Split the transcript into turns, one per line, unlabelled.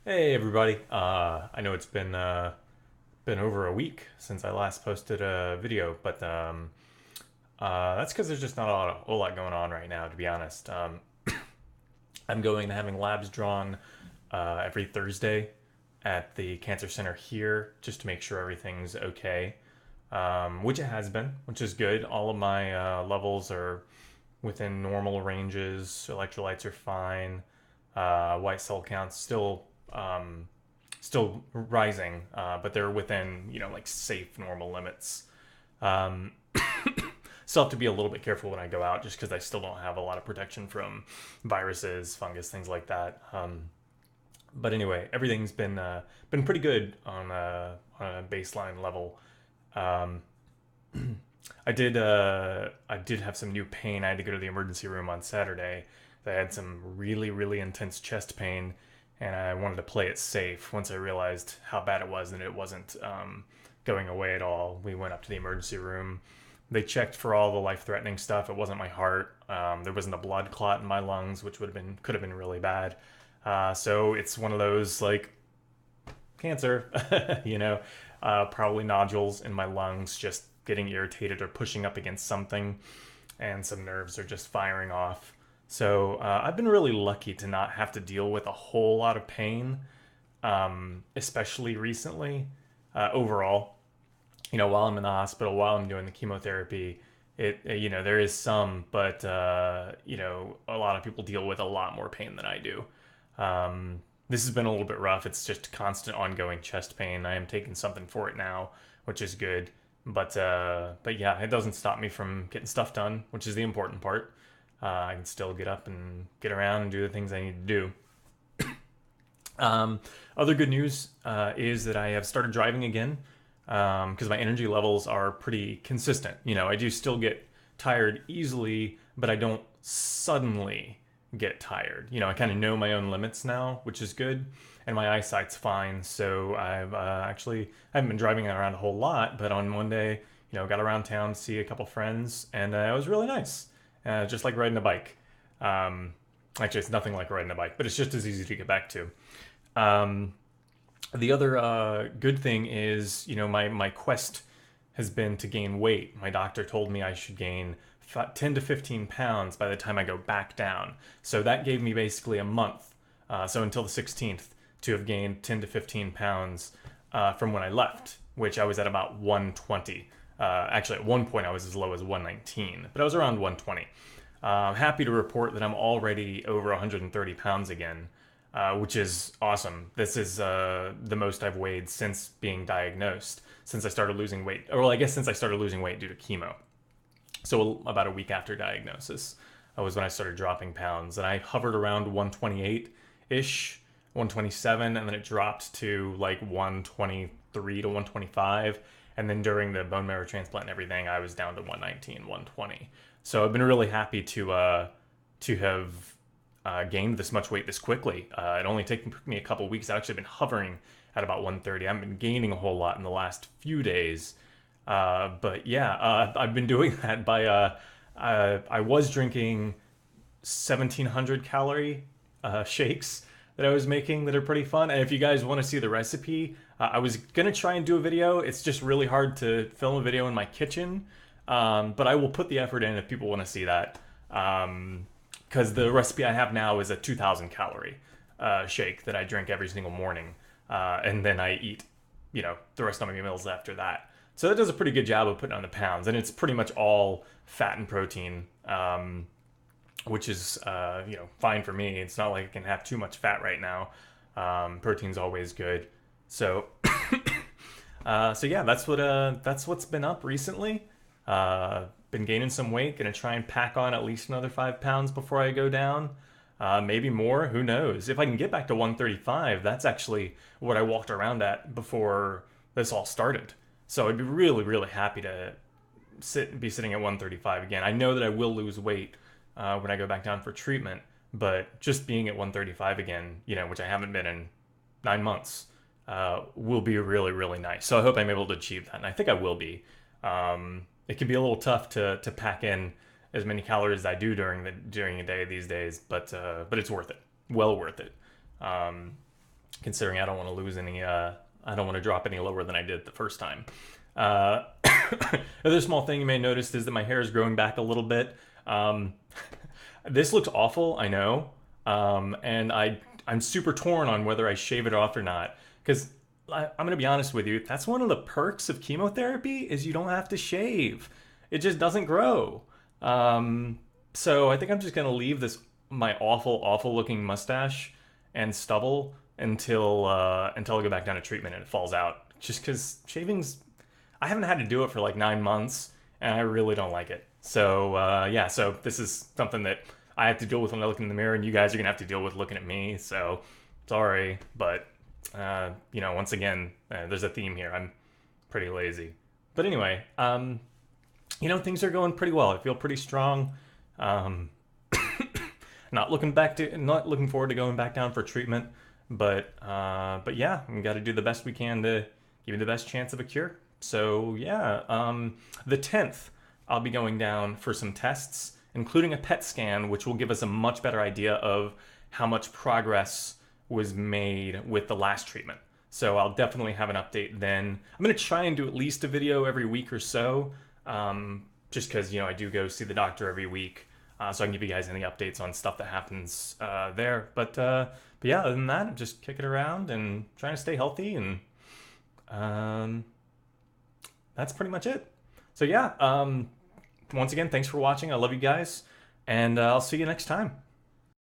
Hey everybody. I know it's been over a week since I last posted a video, but that's because there's just not a whole lot going on right now, to be honest. I'm going to having labs drawn every Thursday at the cancer center here just to make sure everything's okay, which it has been, which is good. All of my levels are within normal ranges. Electrolytes are fine. White cell counts still rising, but they're within like safe normal limits. Um, Still have to be a little bit careful when I go out, just because I still don't have a lot of protection from viruses, fungus, things like that. But anyway, everything's been pretty good on a baseline level. Um, I did have some new pain. I had to go to the emergency room on Saturday. I had some really intense chest pain, and I wanted to play it safe. Once I realized how bad it was and it wasn't going away at all, we went up to the emergency room. They checked for all the life-threatening stuff. It wasn't my heart. There wasn't a blood clot in my lungs, which could have been really bad. So it's one of those like cancer, probably nodules in my lungs, just getting irritated or pushing up against something, and some nerves are just firing off. So I've been really lucky to not have to deal with a whole lot of pain, especially recently. Overall, while I'm in the hospital, while I'm doing the chemotherapy, there is some, but a lot of people deal with a lot more pain than I do. This has been a little bit rough. It's just constant ongoing chest pain. I am taking something for it now, which is good. But yeah, it doesn't stop me from getting stuff done, which is the important part. I can still get up and get around and do the things I need to do. Um, Other good news is that I have started driving again, because my energy levels are pretty consistent. I do still get tired easily, but I don't suddenly get tired. I kind of know my own limits now, which is good, and my eyesight's fine. So I haven't been driving around a whole lot, but on one day, got around town to see a couple friends, and it was really nice, just like riding a bike. Um, Actually, it's nothing like riding a bike, but it's just as easy to get back to. Um, the other good thing is, my quest has been to gain weight. My doctor told me I should gain 10 to 15 pounds by the time I go back down. So that gave me basically a month, so until the 16th, to have gained 10 to 15 pounds from when I left, which I was at about 120. Actually, at one point I was as low as 119, but I was around 120. I'm happy to report that I'm already over 130 pounds again, which is awesome. This is the most I've weighed since being diagnosed, since I started losing weight. Or, well, I guess since I started losing weight due to chemo. So, about a week after diagnosis was when I started dropping pounds. And I hovered around 128 ish, 127, and then it dropped to like 123 to 125. And then during the bone marrow transplant and everything, I was down to 119, 120. So I've been really happy to have gained this much weight this quickly. It only took me a couple weeks. I've actually been hovering at about 130. I've been gaining a whole lot in the last few days. But yeah, I've been doing that by I was drinking 1,700 calorie shakes that I was making that are pretty fun. And if you guys want to see the recipe, I was gonna try and do a video. It's just really hard to film a video in my kitchen, but I will put the effort in if people want to see that. Because the recipe I have now is a 2,000 calorie shake that I drink every single morning, and then I eat, the rest of my meals after that. So that does a pretty good job of putting on the pounds, and it's pretty much all fat and protein, which is fine for me. It's not like I can have too much fat right now. Protein's always good. So so yeah, that's what's been up recently. Been gaining some weight. Gonna try and pack on at least another 5 pounds before I go down. Maybe more. Who knows? If I can get back to 135, that's actually what I walked around at before this all started. So I'd be really happy to be sitting at 135 again. I know that I will lose weight when I go back down for treatment, but just being at 135 again, which I haven't been in 9 months, will be really nice. So I hope I'm able to achieve that, and I think I will be. It can be a little tough to pack in as many calories as I do during the day these days, but it's worth it. Well worth it. Um, considering I don't want to lose any, I don't want to drop any lower than I did the first time. Uh, Another small thing you may notice is that my hair is growing back a little bit. Um, this looks awful, I know, and I'm super torn on whether I shave it off or not. Because I'm gonna be honest with you, that's one of the perks of chemotherapy is you don't have to shave. It just doesn't grow. So I think I'm just gonna leave this my awful looking mustache and stubble until I go back down to treatment and it falls out. Just because shaving's I haven't had to do it for like 9 months, and I really don't like it. So yeah, so this is something that I have to deal with when I look in the mirror, and you guys are gonna have to deal with looking at me. So sorry, but once again, there's a theme here. I'm pretty lazy, but anyway, things are going pretty well. I feel pretty strong. Um, not looking forward to going back down for treatment, but yeah, we got to do the best we can to give you the best chance of a cure. So yeah, the 10th, I'll be going down for some tests, including a PET scan, which will give us a much better idea of how much progress was made with the last treatment. So I'll definitely have an update then. I'm going to try and do at least a video every week or so, just because, I do go see the doctor every week, so I can give you guys any updates on stuff that happens there. But yeah, other than that, just kick it around and trying to stay healthy, and that's pretty much it. So yeah, once again, thanks for watching. I love you guys, and I'll see you next time.